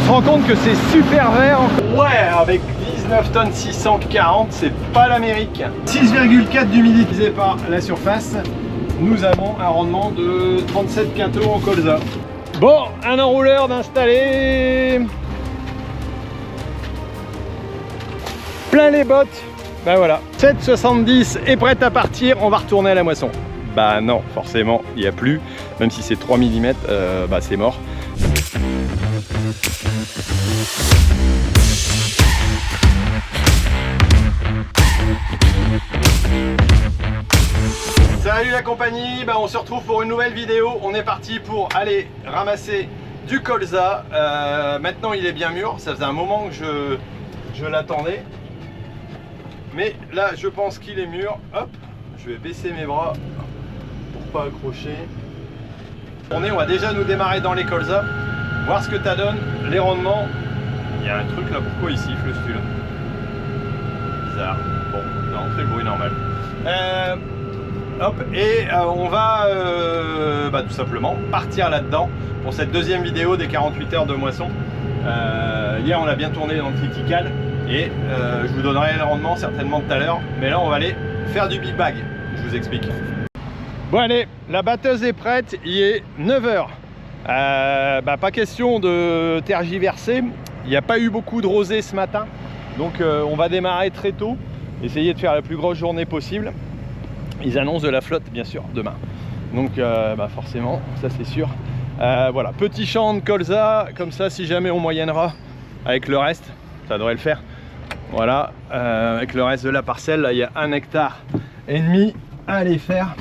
se rend compte que c'est super vert. Ouais, avec 19 tonnes 640, c'est pas l'Amérique. 6,4 d'humidité par la surface. Nous avons un rendement de 37 quintaux en colza. Bon, un enrouleur d'installer. Plein les bottes. Bah voilà, 7,70 est prête à partir, on va retourner à la moisson. Bah non, forcément, il n'y a plus. Même si c'est 3 mm, bah c'est mort. Salut la compagnie, bah on se retrouve pour une nouvelle vidéo. On est parti pour aller ramasser du colza. Maintenant il est bien mûr, ça faisait un moment que je l'attendais. Mais là je pense qu'il est mûr. Hop, je vais baisser mes bras pour pas accrocher. On va déjà nous démarrer dans les colzas, voir ce que ça donne, les rendements. Il y a un truc là, pourquoi il siffle celui-là? Bizarre. Bon, non, c'est le bruit normal. Hop, et on va tout simplement partir là-dedans pour cette deuxième vidéo des 48 heures de moisson. Hier on a bien tourné dans le critical et je vous donnerai le rendement certainement tout à l'heure, mais là on va aller faire du big bag, je vous explique. Bon allez, la batteuse est prête, il est 9 h. Pas question de tergiverser, il n'y a pas eu beaucoup de rosée ce matin, donc on va démarrer très tôt, essayer de faire la plus grosse journée possible. Ils annoncent de la flotte bien sûr demain, donc forcément ça c'est sûr. Voilà, petit champ de colza, comme ça si jamais on moyennera avec le reste, ça devrait le faire. Voilà, avec le reste de la parcelle, là il y a 1,5 hectare à aller faire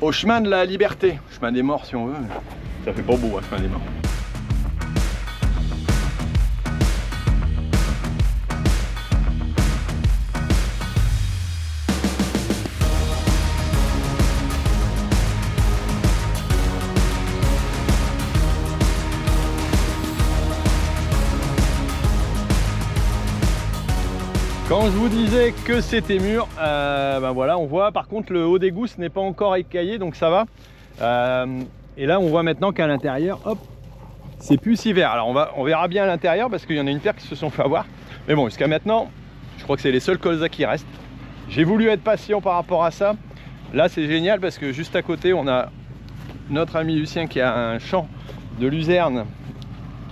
au chemin de la liberté, chemin des morts si on veut, ça fait pas beau hein, chemin des morts. Quand je vous disais que c'était mûr, voilà, on voit par contre le haut des gousses n'est pas encore écaillé, donc ça va. Et là on voit maintenant qu'à l'intérieur, hop, c'est plus si vert. Alors on verra bien à l'intérieur parce qu'il y en a une paire qui se sont fait avoir. Mais bon, jusqu'à maintenant, je crois que c'est les seuls colzas qui restent. J'ai voulu être patient par rapport à ça. Là c'est génial parce que juste à côté on a notre ami Lucien qui a un champ de luzerne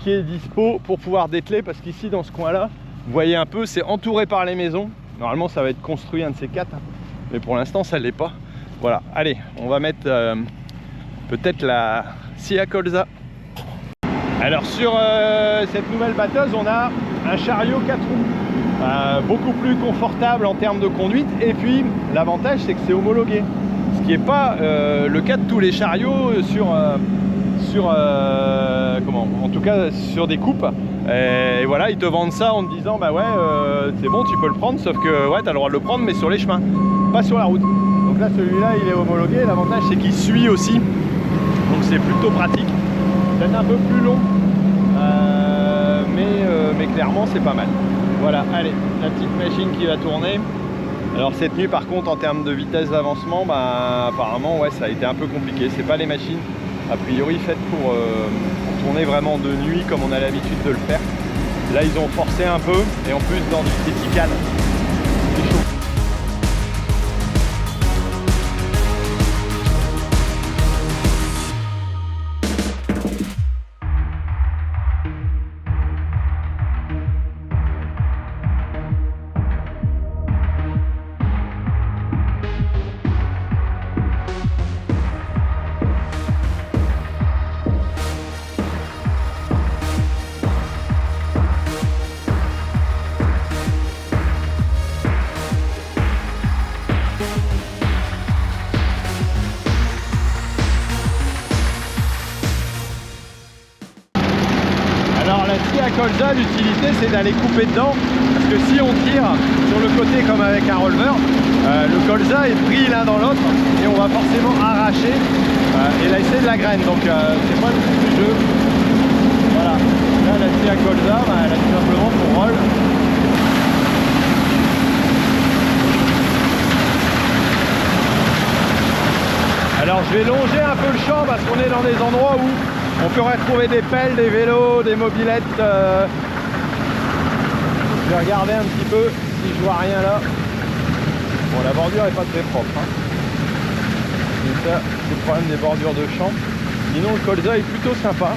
qui est dispo pour pouvoir dételer, parce qu'ici dans ce coin là, vous voyez un peu, c'est entouré par les maisons. Normalement ça va être construit un de ces quatre, mais pour l'instant ça ne l'est pas. Voilà, allez, on va mettre peut-être la scie à colza. Alors sur cette nouvelle batteuse, on a un chariot 4 roues, beaucoup plus confortable en termes de conduite. Et puis l'avantage c'est que c'est homologué, ce qui n'est pas le cas de tous les chariots en tout cas sur des coupes. Et voilà, ils te vendent ça en te disant bah ouais c'est bon, tu peux le prendre, sauf que ouais, tu as le droit de le prendre mais sur les chemins, pas sur la route. Donc là celui-là il est homologué, l'avantage c'est qu'il suit aussi, donc c'est plutôt pratique. Peut-être un peu plus long, mais clairement c'est pas mal. Voilà, allez, la petite machine qui va tourner. Alors cette nuit par contre en termes de vitesse d'avancement, apparemment ouais, ça a été un peu compliqué. C'est pas les machines a priori faites pour tourner vraiment de nuit comme on a l'habitude de le faire. Là ils ont forcé un peu, et en plus dans du critical, c'est chaud. À colza, l'utilité c'est d'aller couper dedans, parce que si on tire sur le côté comme avec un releveur, le colza est pris l'un dans l'autre et on va forcément arracher et laisser de la graine, donc c'est pas le but du jeu. Voilà, là la scie à colza, elle a tout simplement pour rôle. Alors je vais longer un peu le champ parce qu'on est dans des endroits où On peut retrouver des pelles, des vélos, des mobylettes. Je vais regarder un petit peu si je vois rien là. Bon, la bordure est pas très propre. Hein. Donc ça, c'est le problème des bordures de champ. Sinon, le colza est plutôt sympa.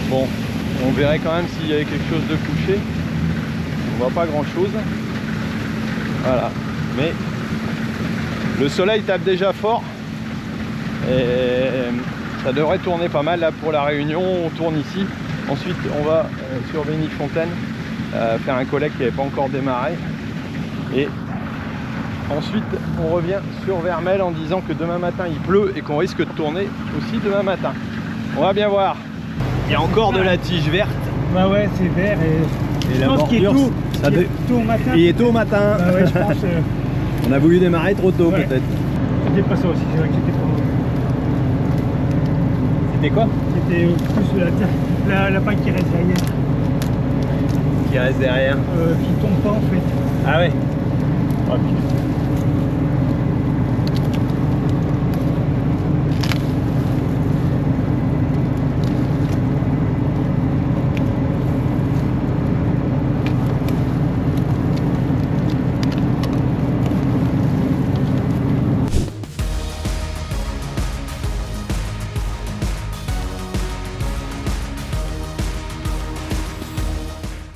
Bon, on verrait quand même s'il y avait quelque chose de couché. On voit pas grand chose. Voilà. Mais le soleil tape déjà fort. Et ça devrait tourner pas mal là pour la Réunion. On tourne ici. Ensuite, on va sur Bénifontaine faire un collecte qui n'avait pas encore démarré. Et ensuite, on revient sur Vermelles en disant que demain matin il pleut et qu'on risque de tourner aussi demain matin. On va bien voir. Il y a encore de la tige verte. Bah ouais, c'est vert et la je pense qu'il est bordure, tôt au matin. Il est tôt au matin. Bah ouais, je pense. On a voulu démarrer trop tôt Ouais. peut-être. C'était pas ça aussi, c'est vrai que c'était pas. C'était quoi? C'était plus la paille qui reste derrière. Qui reste derrière. Qui tombe pas en fait. Ah ouais.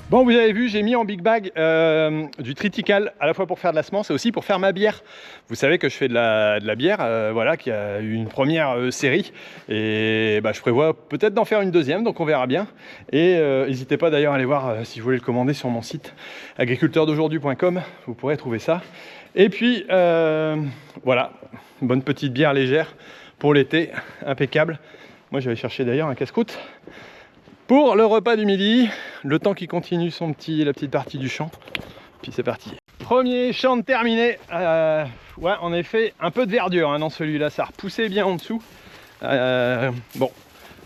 Bon, vous avez vu, j'ai mis en big bag du triticale, à la fois pour faire de la semence et aussi pour faire ma bière. Vous savez que je fais de la bière, voilà, qui a eu une première série. Et bah, je prévois peut-être d'en faire une deuxième, donc on verra bien. Et n'hésitez pas d'ailleurs à aller voir si vous voulez le commander sur mon site agriculteurdaujourd'hui.com, vous pourrez trouver ça. Et puis, voilà, une bonne petite bière légère pour l'été, impeccable. Moi, je vais chercher d'ailleurs un casse-croûte pour le repas du midi, le temps qui continue la petite partie du champ. Puis c'est parti. Premier champ terminé. Ouais, en effet, un peu de verdure hein, dans celui-là, ça a repoussé bien en dessous. Bon,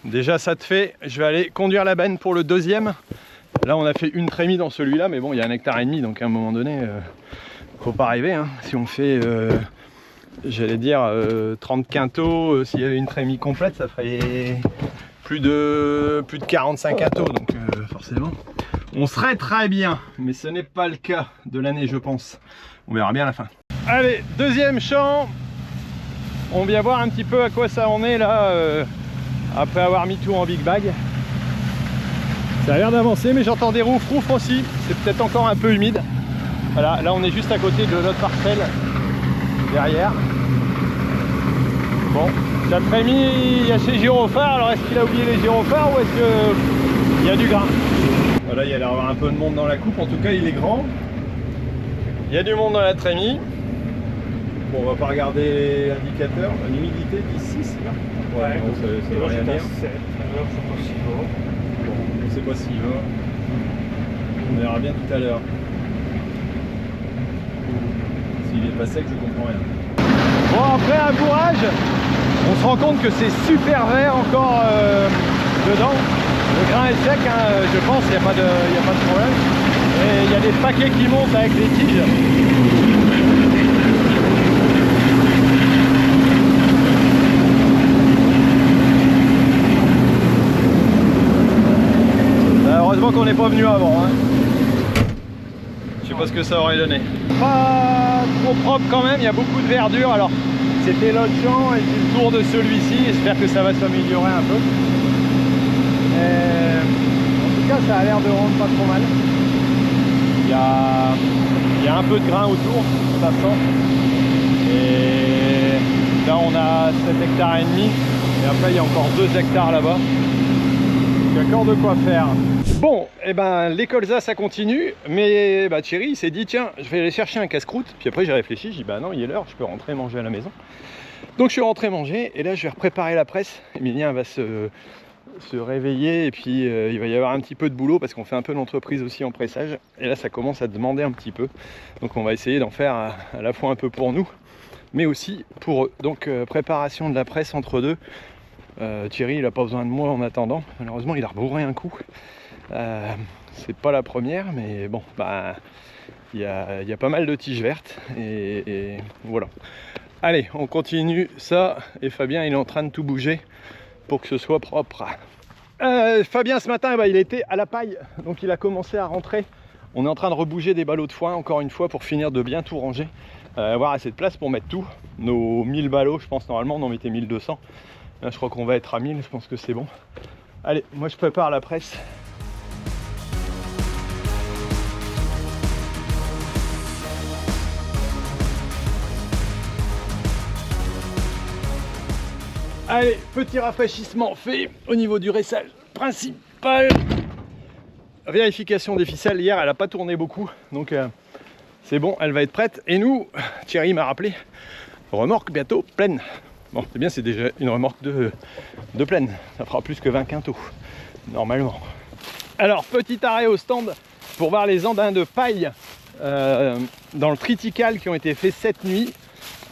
déjà ça te fait. Je vais aller conduire la benne pour le deuxième. Là, on a fait une trémie dans celui-là, mais bon, il y a 1,5 hectare, donc à un moment donné, faut pas rêver. Hein. Si on fait, j'allais dire, 30 quintaux, s'il y avait une trémie complète, ça ferait plus de 45 quintaux, donc forcément on serait très bien, mais ce n'est pas le cas de l'année, je pense. On verra bien à la fin. Allez, deuxième champ. On vient voir un petit peu à quoi ça en est là, après avoir mis tout en big bag. Ça a l'air d'avancer, mais j'entends des roufs aussi. C'est peut-être encore un peu humide. Voilà, là on est juste à côté de notre parcelle derrière. Bon, ça te mis, il y a ces gyrophares, alors est-ce qu'il a oublié les gyrophares ou est-ce qu'il y a du grain? Voilà, il y a l'air d'avoir un peu de monde dans la coupe, en tout cas il est grand. Il y a du monde dans la trémie. Bon, on va pas regarder l'indicateur, l'humidité 10,6 là. Ouais, donc ça veut rien dire. Bon, on sait pas s'il va. On verra bien tout à l'heure. S'il est pas sec, je comprends rien. Bon, après un bourrage, on se rend compte que c'est super vert encore dedans. Le grain est sec, hein, je pense, il n'y a pas de problème. Et il y a des paquets qui montent avec les tiges. Heureusement qu'on n'est pas venu avant. Hein. Je sais pas ce que ça aurait donné. Pas trop propre quand même, il y a beaucoup de verdure. Alors c'était l'autre champ et c'est le tour de celui-ci. J'espère que ça va s'améliorer un peu. En tout cas, ça a l'air de rendre pas trop mal. Il y a un peu de grain autour, ça sent. Et là, on a 7,5 hectares. Et après, il y a encore 2 hectares là-bas. Il y a encore de quoi faire. Bon, et ben les colzas ça continue, mais bah, Thierry il s'est dit tiens, je vais aller chercher un casse-croûte. Puis après j'ai réfléchi, je dis bah non, il est l'heure, je peux rentrer manger à la maison. Donc je suis rentré manger et là je vais préparer la presse. Emilien va se réveiller et puis il va y avoir un petit peu de boulot parce qu'on fait un peu d'entreprise aussi en pressage. Et là ça commence à demander un petit peu. Donc on va essayer d'en faire à la fois un peu pour nous, mais aussi pour eux. Donc préparation de la presse entre deux. Thierry il n'a pas besoin de moi en attendant. Malheureusement il a rebourré un coup. C'est pas la première, mais bon, bah il y a pas mal de tiges vertes et voilà. Allez, on continue ça et Fabien il est en train de tout bouger pour que ce soit propre. Fabien ce matin, il était à la paille, donc il a commencé à rentrer. On est en train de rebouger des ballots de foin encore une fois pour finir de bien tout ranger. Avoir assez de place pour mettre tout. Nos 1000 ballots, je pense normalement on en mettait 1200. Là je crois qu'on va être à 1000, je pense que c'est bon. Allez, moi je prépare la presse. Allez, petit rafraîchissement fait au niveau du récel principal. Vérification des ficelles, hier elle n'a pas tourné beaucoup, donc c'est bon, elle va être prête. Et nous, Thierry m'a rappelé, remorque bientôt pleine. Bon, c'est bien, c'est déjà une remorque de pleine, ça fera plus que 20 quintaux, normalement. Alors, petit arrêt au stand pour voir les andins de paille dans le triticale qui ont été faits cette nuit.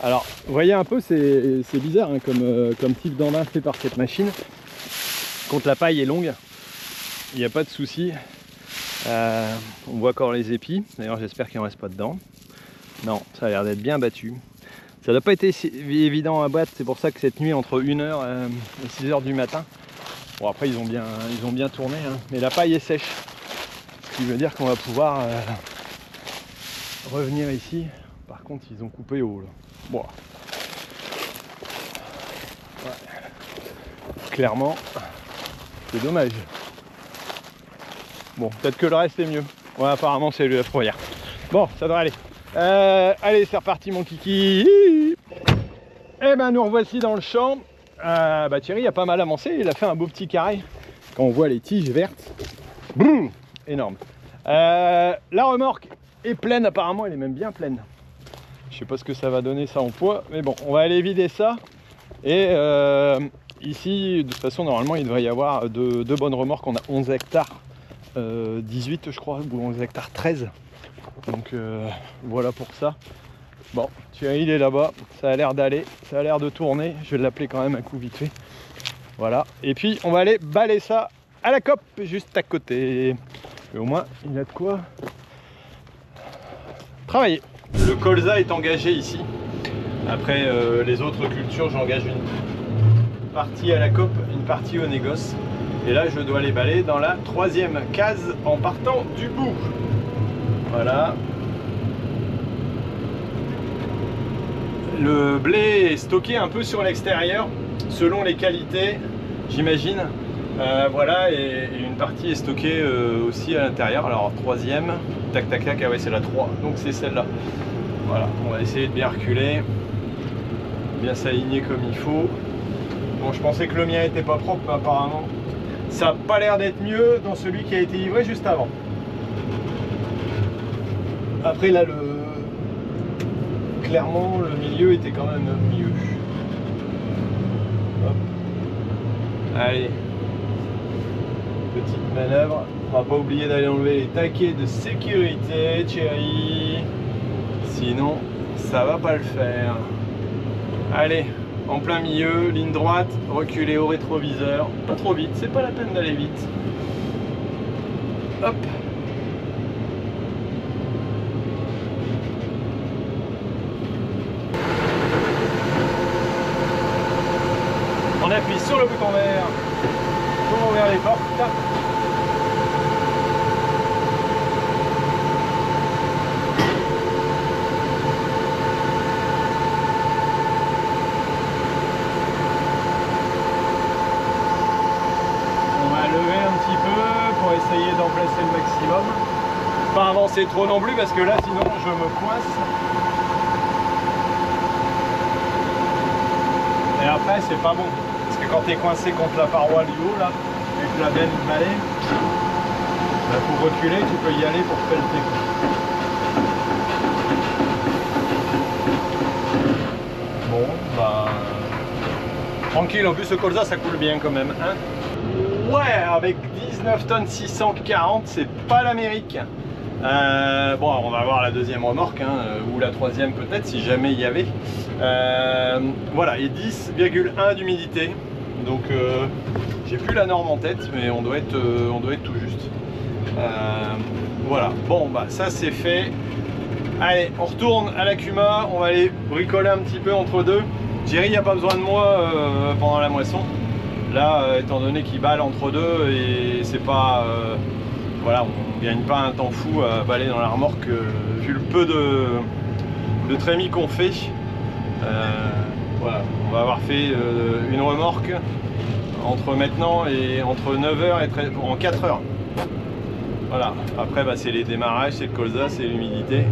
Alors, vous voyez un peu, c'est bizarre hein, comme type d'andin fait par cette machine. Quand la paille est longue, il n'y a pas de souci. On voit encore les épis. D'ailleurs, j'espère qu'il n'en reste pas dedans. Non, ça a l'air d'être bien battu. Ça n'a pas été évident à battre. C'est pour ça que cette nuit, entre 1h et 6h du matin, bon, après, ils ont bien tourné. Hein, mais la paille est sèche. Ce qui veut dire qu'on va pouvoir revenir ici. Par contre, ils ont coupé haut. Là. Bon. Ouais. Clairement, c'est dommage. Bon, peut-être que le reste est mieux. Ouais, apparemment, c'est le fourrière. Bon, ça devrait aller. Allez, c'est reparti, mon kiki. Eh ben, nous revoici dans le champ. Thierry a pas mal avancé. Il a fait un beau petit carré. Quand on voit les tiges vertes, boum, énorme. La remorque est pleine, apparemment, elle est même bien pleine. Je sais pas ce que ça va donner ça en poids, mais bon, on va aller vider ça. Et ici, de toute façon, normalement, il devrait y avoir deux bonnes remorques. On a 11 hectares, 18 je crois, ou 11 hectares 13. Donc voilà pour ça. Bon, Thierry, il est là-bas, ça a l'air d'aller, ça a l'air de tourner. Je vais l'appeler quand même un coup vite fait. Voilà, et puis on va aller balayer ça à la COP, juste à côté. Et au moins, il a de quoi travailler. Le colza est engagé ici. Après les autres cultures, j'engage une partie à la COP, une partie au négoce. Et là, je dois les balayer dans la 3e case en partant du bout. Voilà. Le blé est stocké un peu sur l'extérieur, selon les qualités, j'imagine. Voilà, et une partie est stockée aussi à l'intérieur. Alors 3e, tac tac tac, ah ouais c'est la 3, donc c'est celle-là. Voilà, on va essayer de bien reculer, bien s'aligner comme il faut. Bon, je pensais que le mien était pas propre, mais apparemment ça n'a pas l'air d'être mieux dans celui qui a été livré juste avant. Après là, clairement le milieu était quand même mieux. Hop. Allez. Petite manœuvre, on va pas oublier d'aller enlever les taquets de sécurité, Thierry, sinon ça va pas le faire. Allez, en plein milieu, ligne droite, reculer au rétroviseur, pas trop vite, c'est pas la peine d'aller vite. Hop. On appuie sur le bouton vert pour ouvrir les portes. On va lever un petit peu pour essayer d'en placer le maximum. Pas avancer trop non plus parce que là sinon je me coince. Et après c'est pas bon. Parce que quand tu es coincé contre la paroi du haut là, et que tu l'as bien emballé, pour reculer tu peux y aller pour pelleter. Bon, bah tranquille, en plus ce colza ça coule bien quand même. Hein, ouais, avec 19 tonnes 640, c'est pas l'Amérique. Bon, on va voir la deuxième remorque, hein, ou la troisième peut-être, si jamais il y avait. Voilà, et 10,1 d'humidité. Donc, j'ai plus la norme en tête, mais on doit être tout juste. Voilà, bon, bah ça c'est fait. Allez, on retourne à la Cuma, on va aller bricoler un petit peu entre deux. Thierry n'a pas besoin de moi pendant la moisson. Là, étant donné qu'il balle entre deux et c'est pas... voilà, on gagne pas un temps fou à baller dans la remorque vu le peu de trémies qu'on fait. Voilà, on va avoir fait une remorque entre maintenant et entre 9h et 13, en 4 heures. Voilà, après bah, c'est les démarrages, c'est le colza, c'est l'humidité.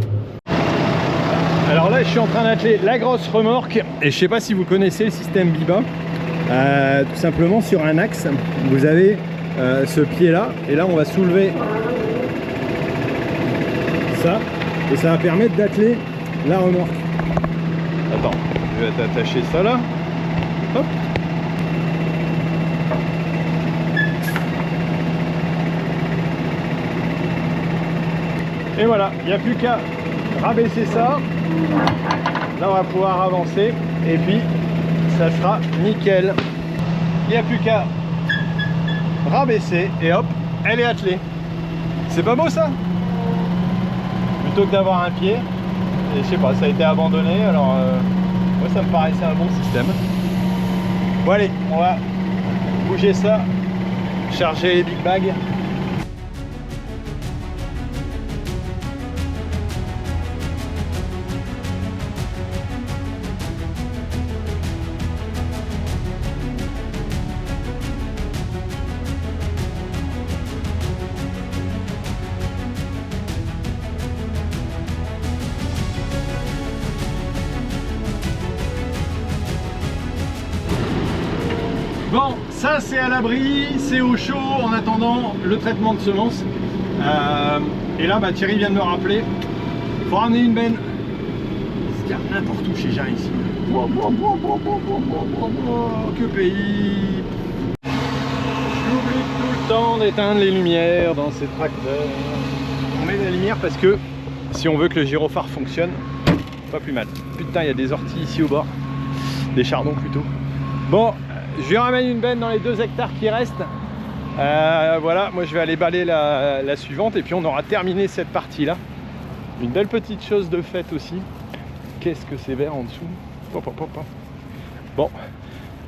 Alors là je suis en train d'atteler la grosse remorque et je sais pas si vous connaissez le système Biba. Tout simplement sur un axe, vous avez ce pied là et là on va soulever ça et ça va permettre d'atteler la remorque. Attends, je vais t'attacher ça là. Hop. Et voilà, il n'y a plus qu'à rabaisser ça. Là on va pouvoir avancer et puis ça sera nickel. Il n'y a plus qu'à rabaisser et hop, elle est attelée. C'est pas beau ça? Plutôt que d'avoir un pied. Et je sais pas, ça a été abandonné, alors moi ça me paraissait un bon système. Bon allez, on va bouger ça, charger les big bags. Bon, ça c'est à l'abri, c'est au chaud en attendant le traitement de semences. Et là, bah, Thierry vient de me rappeler, il faut ramener une benne. Il y a n'importe où chez Jean ici. Que pays! J'oublie tout le temps d'éteindre les lumières dans ces tracteurs. On met la lumière parce que si on veut que le gyrophare fonctionne, pas plus mal. Putain, il y a des orties ici au bord, des chardons plutôt. Bon. Je lui ramène une benne dans les 2 hectares qui restent. Voilà, moi je vais aller balayer la suivante et puis on aura terminé cette partie là. Une belle petite chose de fait aussi. Qu'est-ce que c'est vert en dessous. Bon,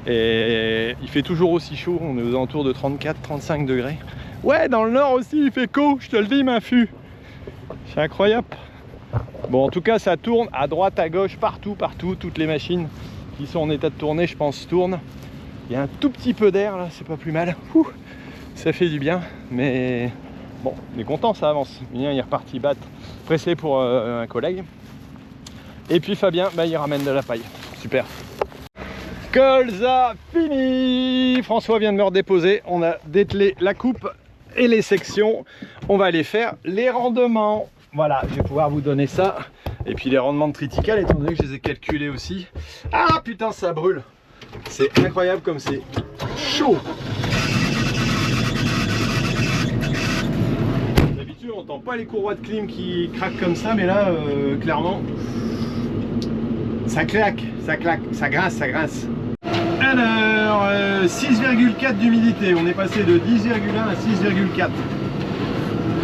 et il fait toujours aussi chaud, on est aux alentours de 34-35 degrés. Ouais, dans le nord aussi il fait chaud, je te le dis ma fille. C'est incroyable. Bon, en tout cas ça tourne à droite, à gauche, partout, toutes les machines qui sont en état de tourner je pense tournent. Il y a un tout petit peu d'air là, c'est pas plus mal. Ouh, ça fait du bien, mais bon, on est content, ça avance. Mien il est reparti battre, pressé pour un collègue. Et puis Fabien, bah, il ramène de la paille. Super. Colza fini. François vient de me redéposer. On a dételé la coupe et les sections. On va aller faire les rendements. Voilà, je vais pouvoir vous donner ça. Et puis les rendements de triticale, étant donné que je les ai calculés aussi. Ah putain, ça brûle. C'est incroyable comme c'est chaud. D'habitude on n'entend pas les courroies de clim qui craquent comme ça, mais là clairement ça claque, ça claque, ça grince, ça grince. Alors 6,4 d'humidité, on est passé de 10,1 à 6,4.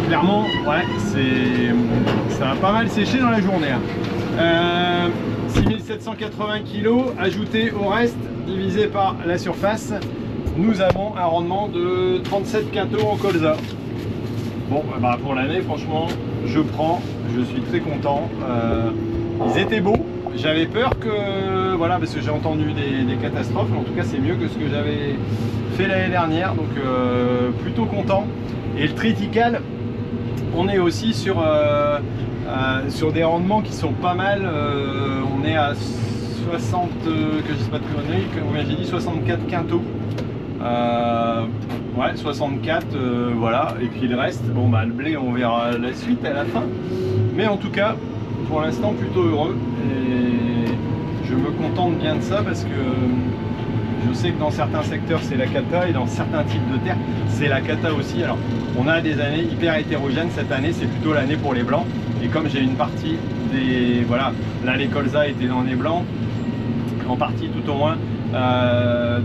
Clairement ouais, ça va pas mal sécher dans la journée hein. 6780 kg ajouté au reste divisé par la surface, nous avons un rendement de 37 quintaux en colza. Bon bah pour l'année franchement je prends, je suis très content. Ils étaient beaux, j'avais peur que voilà, parce que j'ai entendu des catastrophes, mais en tout cas c'est mieux que ce que j'avais fait l'année dernière, donc plutôt content. Et le triticale, on est aussi sur des rendements qui sont pas mal. On est à 60, que je dis pas de conneries, combien j'ai dit, 64 quintaux. Ouais, 64, voilà. Et puis le reste, bon bah le blé, on verra la suite à la fin. Mais en tout cas, pour l'instant, plutôt heureux. Et je me contente bien de ça parce que je sais que dans certains secteurs c'est la cata et dans certains types de terres c'est la cata aussi. Alors on a des années hyper hétérogènes, cette année c'est plutôt l'année pour les blancs. Et comme j'ai une partie des... Voilà, là les colza étaient dans les blancs, en partie tout au moins,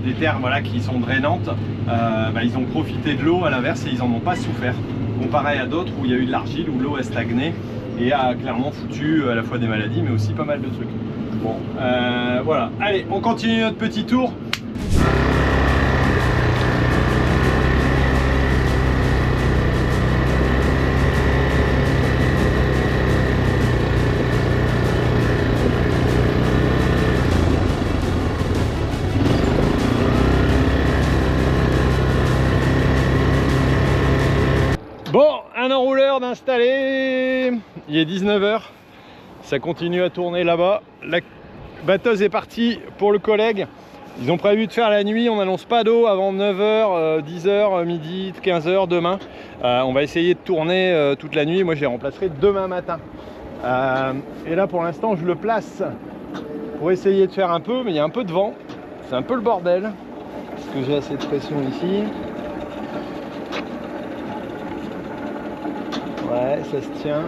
des terres voilà, qui sont drainantes, bah, ils ont profité de l'eau à l'inverse et ils n'en ont pas souffert. Comparé à d'autres où il y a eu de l'argile, où l'eau a stagné et a clairement foutu à la fois des maladies mais aussi pas mal de trucs. Bon, voilà, allez, on continue notre petit tour. Bon, un enrouleur d'installer. Il est 19 h. Ça continue à tourner là-bas. La batteuse est partie pour le collègue. Ils ont prévu de faire la nuit. On n'annonce pas d'eau avant 9 h, 10 h, midi, 15 h demain. On va essayer de tourner toute la nuit. Moi, je les remplacerai demain matin. Et là, pour l'instant, je le place pour essayer de faire un peu. Mais il y a un peu de vent. C'est un peu le bordel. Parce que j'ai assez de pression ici. Ouais, ça se tient.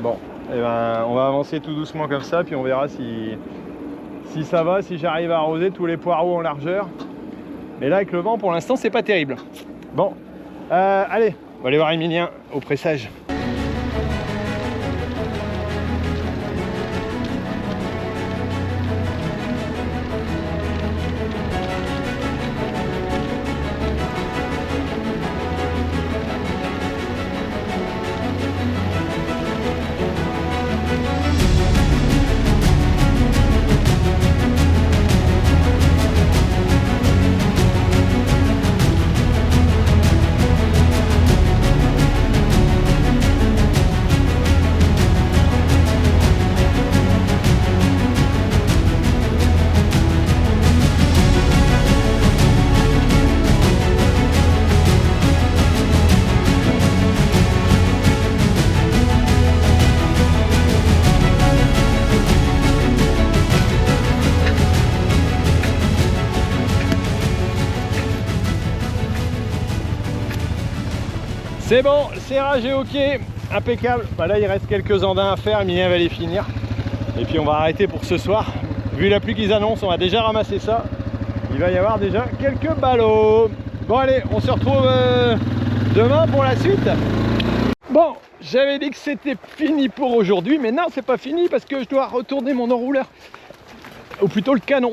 Bon, et ben, on va avancer tout doucement comme ça, puis on verra si ça va, si j'arrive à arroser tous les poireaux en largeur. Mais là, avec le vent, pour l'instant, c'est pas terrible. Bon, allez, on va aller voir Emilien au pressage. C'est bon, le serrage est ok, impeccable. Bah là, il reste quelques andins à faire, Emilien va les finir. Et puis on va arrêter pour ce soir. Vu la pluie qu'ils annoncent, on va déjà ramasser ça. Il va y avoir déjà quelques ballots. Bon allez, on se retrouve demain pour la suite. Bon, j'avais dit que c'était fini pour aujourd'hui, mais non, c'est pas fini parce que je dois retourner mon enrouleur. Ou plutôt le canon.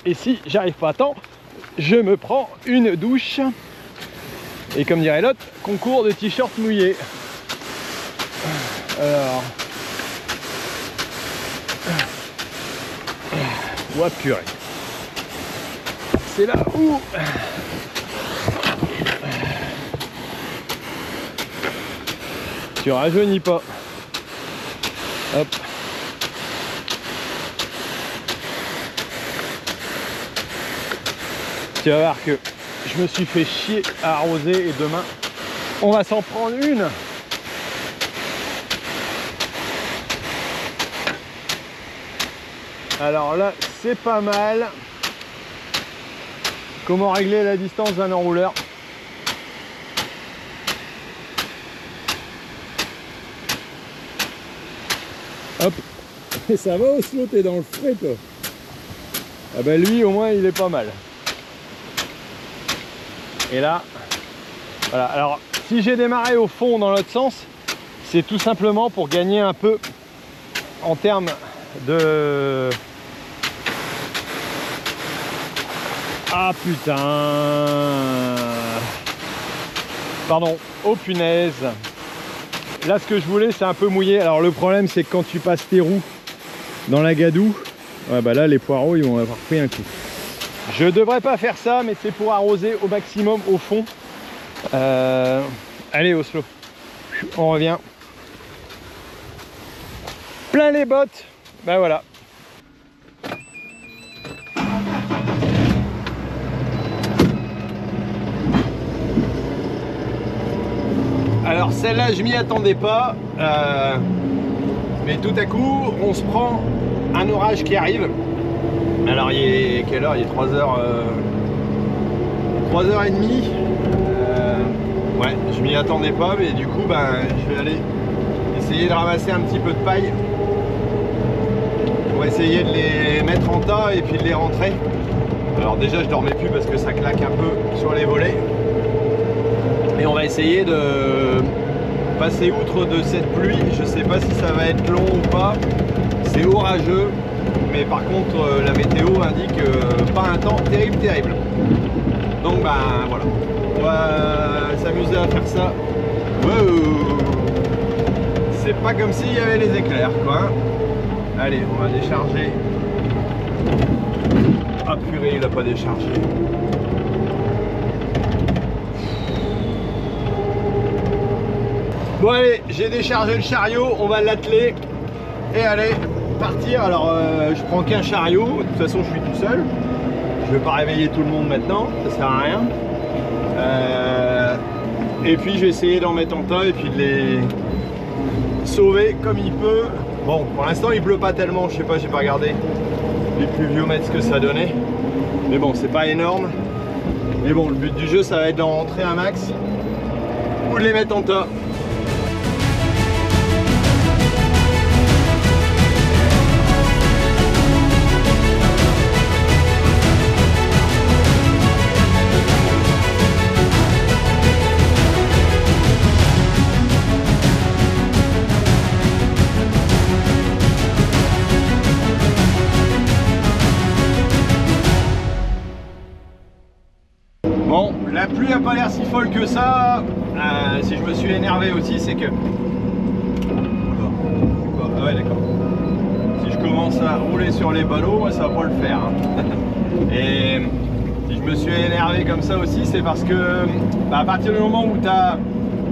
Et si j'arrive pas à temps, je me prends une douche. Et comme dirait l'autre, concours de t-shirt mouillé. Alors. Ouah purée. C'est là où tu rajeunis pas. Hop. Tu vas voir que je me suis fait chier à arroser et demain on va s'en prendre une. Alors là c'est pas mal. Comment régler la distance d'un enrouleur? Hop. Et ça va Oslo, t'es dans le frais toi. Ah bah lui au moins il est pas mal. Et là, voilà. Alors, si j'ai démarré au fond dans l'autre sens, c'est tout simplement pour gagner un peu en termes de... Ah putain! Pardon, oh punaise! Là, ce que je voulais, c'est un peu mouillé. Alors, le problème, c'est que quand tu passes tes roues dans la gadoue, ouais, bah là, les poireaux, ils vont avoir pris un coup. Je devrais pas faire ça, mais c'est pour arroser au maximum au fond. Allez Oslo, on revient. Plein les bottes. Ben voilà. Alors celle-là, je m'y attendais pas. Mais tout à coup, on se prend un orage qui arrive. Alors il est quelle heure? Il est 3h30. Ouais, je m'y attendais pas, mais du coup ben, je vais aller essayer de ramasser un petit peu de paille pour essayer de les mettre en tas et puis de les rentrer. Alors déjà je dormais plus parce que ça claque un peu sur les volets. Et on va essayer de passer outre de cette pluie. Je sais pas si ça va être long ou pas. C'est orageux. Mais par contre la météo indique pas un temps terrible. Donc ben voilà, on va s'amuser à faire ça. Wow. C'est pas comme s'il y avait les éclairs quoi. Allez, on va décharger. Ah purée, il a pas déchargé. Bon allez, j'ai déchargé le chariot, on va l'atteler et aller partir. Alors je prends qu'un chariot, de toute façon je suis tout seul. Je vais pas réveiller tout le monde maintenant, ça sert à rien. Et puis je vais essayer d'en mettre en tas et puis de les sauver comme il peut. Bon, pour l'instant il pleut pas tellement, je sais pas, j'ai pas regardé les pluviomètres ce que ça donnait. Mais bon, c'est pas énorme. Mais bon, le but du jeu ça va être d'en rentrer un max ou de les mettre en tas. Bon, la pluie n'a pas l'air si folle que ça. Si je me suis énervé aussi, c'est que... Ah ouais, d'accord. Si je commence à rouler sur les ballots, moi, ça va pas le faire. Hein. Et si je me suis énervé comme ça aussi, c'est parce que à partir du moment où tu as,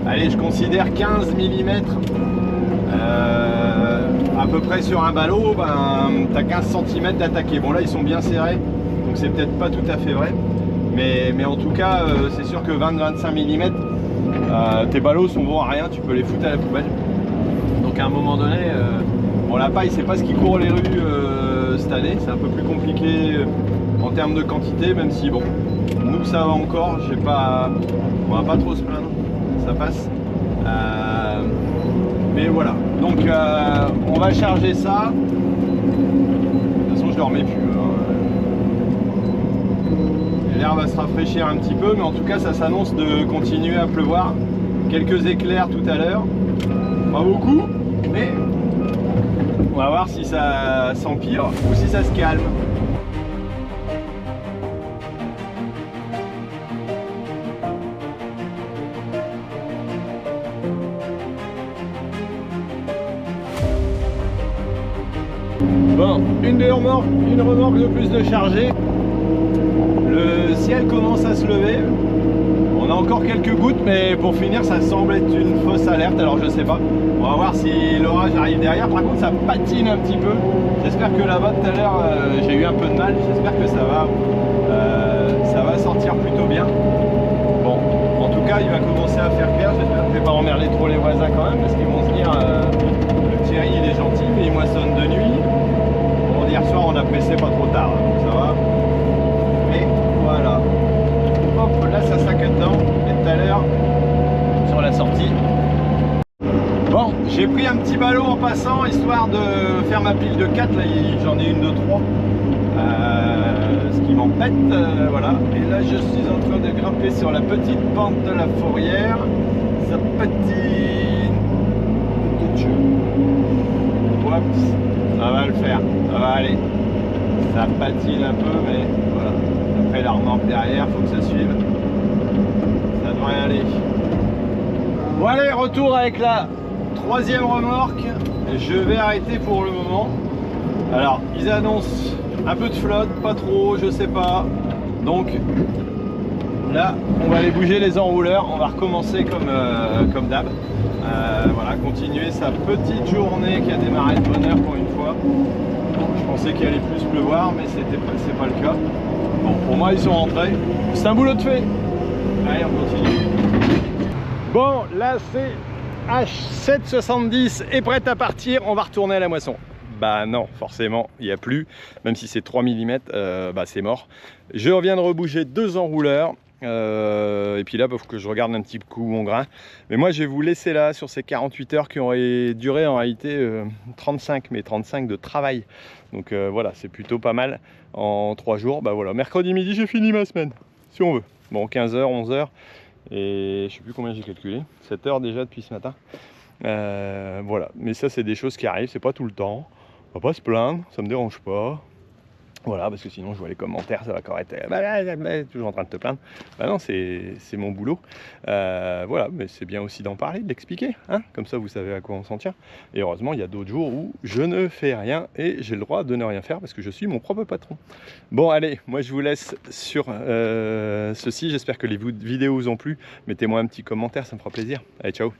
allez, je considère 15 mm à peu près sur un ballot, ben, tu as 15 cm d'attaquer. Bon là, ils sont bien serrés, donc c'est peut-être pas tout à fait vrai. Mais en tout cas, c'est sûr que 20-25 mm, tes ballots sont bons à rien, tu peux les foutre à la poubelle. Donc à un moment donné, bon, la paille, c'est pas ce qui court les rues cette année, c'est un peu plus compliqué en termes de quantité, même si bon, nous ça va encore, on va pas trop se plaindre, ça passe. Mais voilà, donc on va charger ça. De toute façon, je dormais plus. L'air va se rafraîchir un petit peu, mais en tout cas ça s'annonce de continuer à pleuvoir. Quelques éclairs tout à l'heure, pas beaucoup, mais on va voir si ça s'empire ou si ça se calme. Bon, une remorque de plus de chargée. Le ciel commence à se lever. On a encore quelques gouttes, mais pour finir, ça semble être une fausse alerte. Alors je sais pas. On va voir si l'orage arrive derrière. Par contre, ça patine un petit peu. J'espère que là-bas tout à l'heure, j'ai eu un peu de mal. J'espère que ça va sortir plutôt bien. Bon, en tout cas, il va commencer à faire clair. J'espère que je vais pas emmerder trop les voisins quand même, parce qu'ils vont se dire le Thierry il est gentil, mais il moissonne de nuit. Bon, hier soir, on a pressé pas trop tard, donc ça va. Mais voilà. Hop, là ça sac dedans. Et tout à l'heure, sur la sortie. Bon, j'ai pris un petit ballot en passant, histoire de faire ma pile de 4. Là, j'en ai une de 3. Ce qui m'embête, voilà. Et là, je suis en train de grimper sur la petite pente de la fourrière. Ça patine. Oups, ça va le faire. Ça va aller. Ça patine un peu, mais voilà. Après la remorque derrière, faut que ça suive. Ça devrait aller. Bon allez, retour avec la 3e remorque. Je vais arrêter pour le moment. Alors, ils annoncent un peu de flotte, pas trop, je sais pas. Donc là, on va aller bouger les enrouleurs. On va recommencer comme d'hab. Voilà, continuer sa petite journée qui a démarré de bonne heure pour une fois. Je pensais qu'il allait plus pleuvoir, mais c'est pas le cas. Bon, pour moi, ils sont rentrés. C'est un boulot de fait. Allez, on continue. Bon, là, c'est H770 est prête à partir. On va retourner à la moisson. Bah non, forcément, il n'y a plus. Même si c'est 3 mm, bah c'est mort. Je reviens de rebouger 2 enrouleurs. Et puis là, il faut que je regarde un petit coup mon grain. Mais moi, je vais vous laisser là sur ces 48 heures qui auraient duré en réalité 35, mais 35 de travail. Donc voilà, c'est plutôt pas mal. En 3 jours, bah voilà, mercredi midi, j'ai fini ma semaine, si on veut. Bon, 15h, 11h, et je sais plus combien j'ai calculé. 7 heures déjà depuis ce matin. Voilà, mais ça, c'est des choses qui arrivent, c'est pas tout le temps. On va pas se plaindre, ça me dérange pas. Voilà, parce que sinon je vois les commentaires, ça va encore être toujours en train de te plaindre. Bah non, c'est mon boulot. Voilà, mais c'est bien aussi d'en parler, de l'expliquer, hein, comme ça vous savez à quoi on s'en tient. Et heureusement, il y a d'autres jours où je ne fais rien et j'ai le droit de ne rien faire parce que je suis mon propre patron. Bon, allez, moi je vous laisse sur ceci. J'espère que les vidéos vous ont plu. Mettez-moi un petit commentaire, ça me fera plaisir. Allez, ciao.